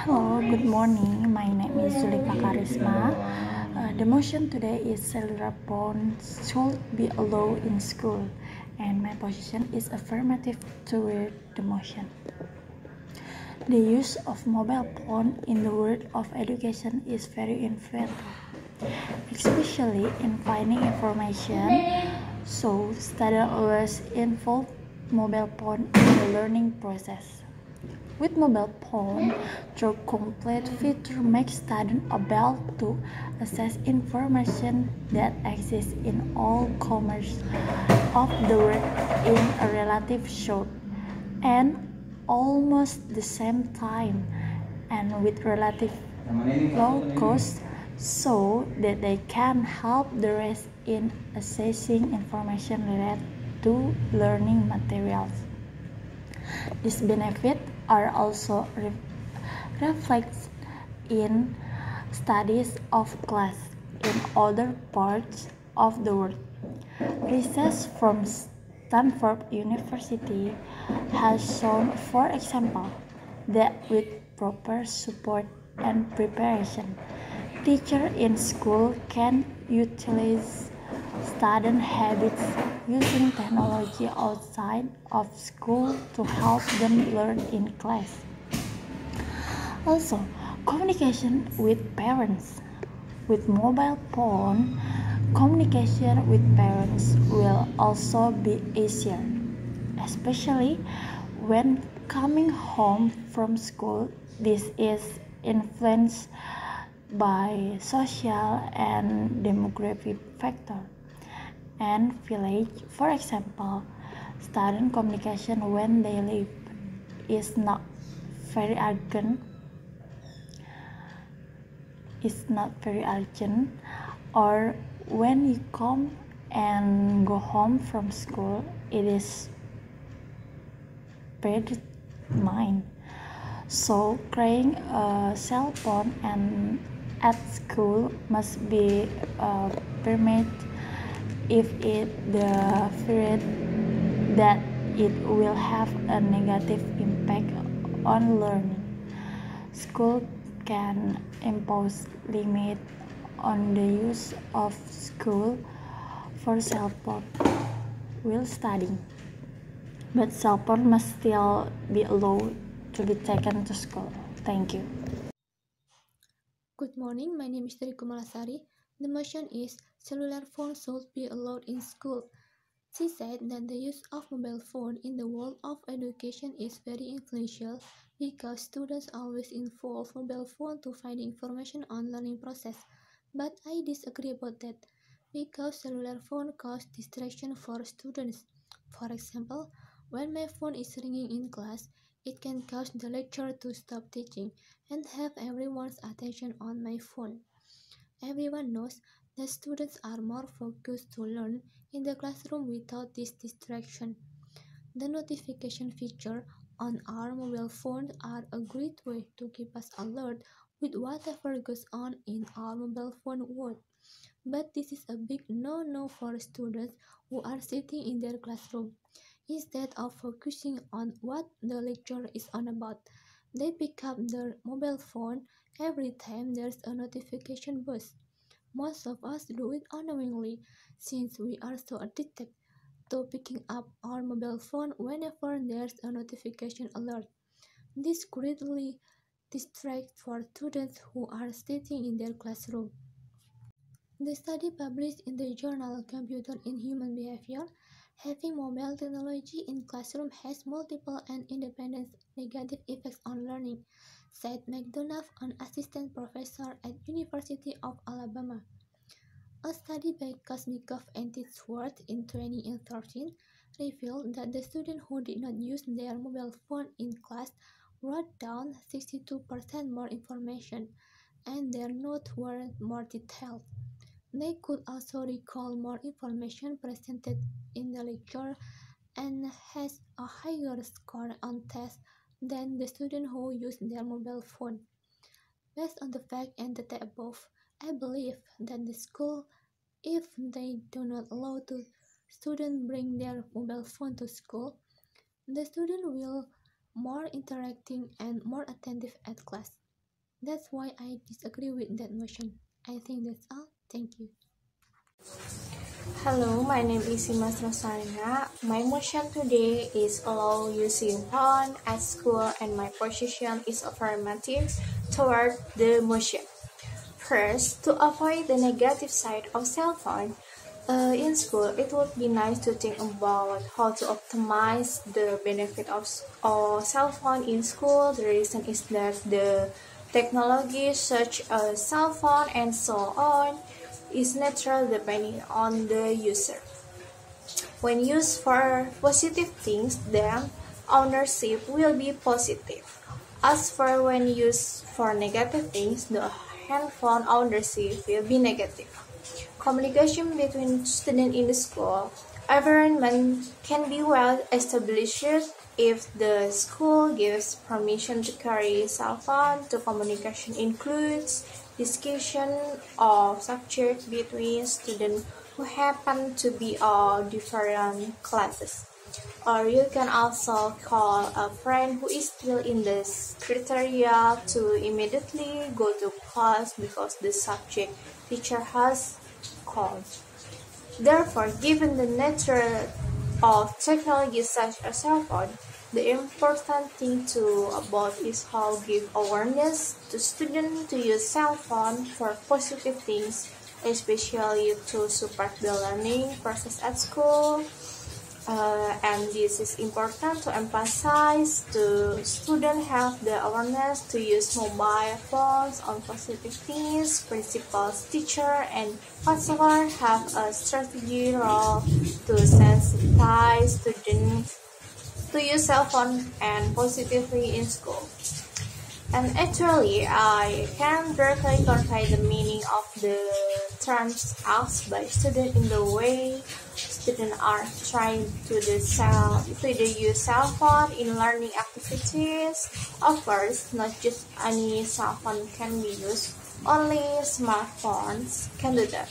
Hello, good morning. My name is Zoelliva Charrizma. The motion today is cellular phones should be allowed in school, and my position is affirmative toward the motion. The use of mobile phone in the world of education is very influential, especially in finding information. So, students always involve mobile phone in the learning process. With mobile phone, the complete feature makes students able to access information that exists in all corners of the world in a relative short and almost the same time and with relative low cost, so that they can help the rest in accessing information related to learning materials. These benefits are also reflected in studies of class in other parts of the world. Research from Stanford University has shown, for example, that with proper support and preparation, teachers in school can utilize student habits using technology outside of school to help them learn in class. Also, communication with parents. With mobile phone, communication with parents will also be easier, especially when coming home from school. This is influenced by social and demographic factors. And village, for example, student communication when they live is not very urgent. Or when you come and go home from school, it is predetermined. So carrying a cell phone and at school must be permitted if the feared that it will have a negative impact on learning. School can impose limits on the use of school for cell phone while studying, but cell phone must still be allowed to be taken to school. Thank you. Good morning, my name is Kumalasari. The motion is cellular phones should be allowed in school. She said that the use of mobile phone in the world of education is very influential because students always involve mobile phone to find information on learning process. But I disagree about that because cellular phone cause distraction for students. For example, when my phone is ringing in class, it can cause the lecturer to stop teaching and have everyone's attention on my phone. Everyone knows that students are more focused to learn in the classroom without this distraction. The notification feature on our mobile phones are a great way to keep us alert with whatever goes on in our mobile phone world. But this is a big no-no for students who are sitting in their classroom. Instead of focusing on what the lecture is on about, they pick up their mobile phone every time there's a notification buzz. Most of us do it unknowingly since we are so addicted to picking up our mobile phone whenever there's a notification alert. This greatly distracts for students who are sitting in their classroom. The study published in the journal Computer in Human Behavior, having mobile technology in classroom has multiple and independent negative effects on learning, said McDonough, an assistant professor at University of Alabama. A study by Kosnikoff and Titsworth in 2013 revealed that the students who did not use their mobile phone in class wrote down 62% more information, and their notes were more detailed. They could also recall more information presented in the lecture and has a higher score on tests than the students who use their mobile phone. Based on the fact and data above, I believe that the school, if they do not allow the student bring their mobile phone to school, the student will more interacting and more attentive at class. That's why I disagree with that motion. I think that's all. Thank you. Hello, my name is Imas Rosana. My motion today is allow using phone at school, and my position is affirmative toward the motion. First, to avoid the negative side of cell phone, in school, it would be nice to think about how to optimize the benefit of cell phone in school. The reason is that the technology such as cell phone and so on is natural depending on the user. When used for positive things, then ownership will be positive. As for when used for negative things, the handphone ownership will be negative. Communication between students in the school environment can be well established if the school gives permission to carry cell phone. The communication includes discussion of subjects between students who happen to be of different classes. Or you can also call a friend who is still in the criteria to immediately go to class because the subject teacher has called. Therefore, given the nature of technology such as cell phone, the important thing to about is how give awareness to students to use cell phone for positive things, especially to support the learning process at school. And this is important to emphasize to students have the awareness to use mobile phones on positive things. Principals, teacher, and counselor have a strategy role to sensitize students to use cell phone and positively in school. And actually, I can directly convey the meaning of the terms asked by students in the way students are trying to use cell phone in learning activities. Of course, not just any cell phone can be used, only smartphones can do that.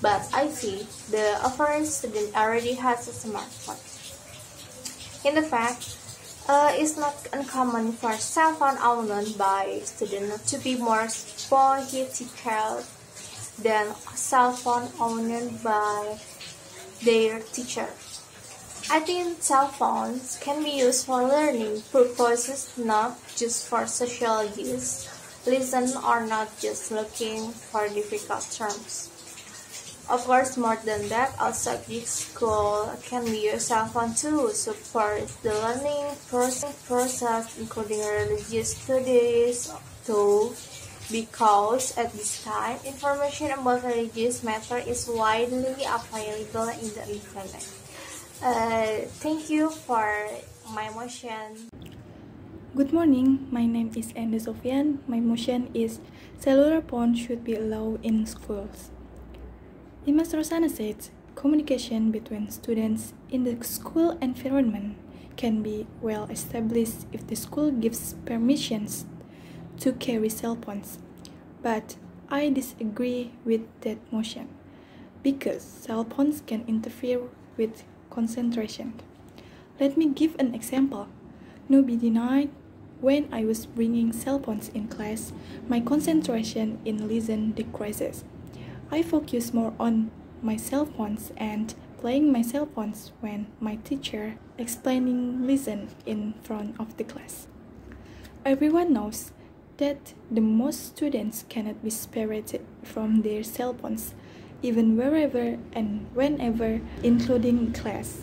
But I see the average student already has a smartphone. In the fact, it's not uncommon for cell phone owned by students to be more political than cell phone owned by their teacher. I think cell phones can be used for learning purposes, not just for social use. Listen or not just looking for difficult terms. Of course, more than that, all subjects can be used cell phone to support the learning process, including religious studies, too, because at this time, information about religious matter is widely available in the internet. Thank you for my motion. Good morning, my name is Endah Sofyan. My motion is cellular phone should be allowed in schools. Imas Rosana said, communication between students in the school environment can be well established if the school gives permissions to carry cell phones. But I disagree with that motion because cell phones can interfere with concentration. Let me give an example. No be denied, when I was bringing cell phones in class, my concentration in listen decreases. I focus more on my cell phones and playing my cell phones when my teacher explaining listen in front of the class. Everyone knows that the most students cannot be separated from their cell phones, even wherever and whenever, including class.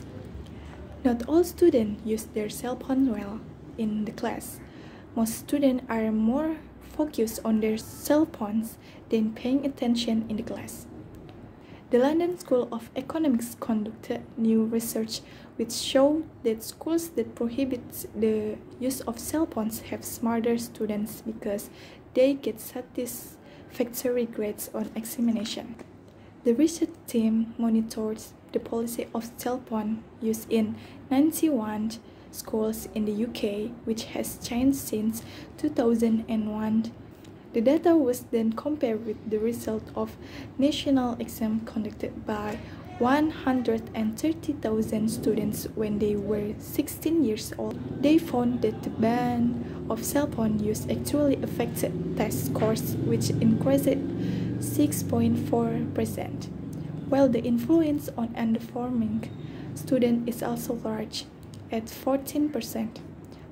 Not all students use their cell phone well in the class. Most students are more focused on their cell phones than paying attention in the class. The London School of Economics conducted new research which showed that schools that prohibit the use of cell phones have smarter students because they get satisfactory grades on examination. The research team monitored the policy of cell phone use in 91 schools in the UK, which has changed since 2001. The data was then compared with the result of national exam conducted by 130,000 students when they were 16 years old. They found that the ban of cell phone use actually affected test scores, which increased 6.4%, while the influence on underperforming students is also large, at 14%.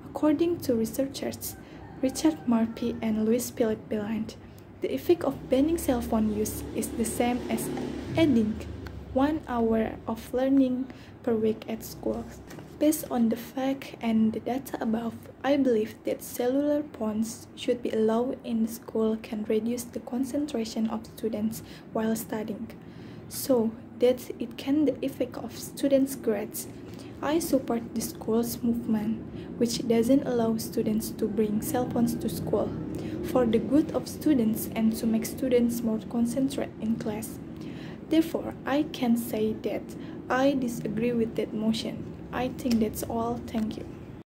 According to researchers Richard Murphy and Louis Philippe-Beland, the effect of banning cell phone use is the same as adding 1 hour of learning per week at school. Based on the fact and the data above, I believe that cellular phones should be allowed in school can reduce the concentration of students while studying, so that it can the effect of students' grades. I support the school's movement, which doesn't allow students to bring cell phones to school, for the good of students and to make students more concentrated in class. Therefore, I can say that I disagree with that motion. I think that's all. Thank you.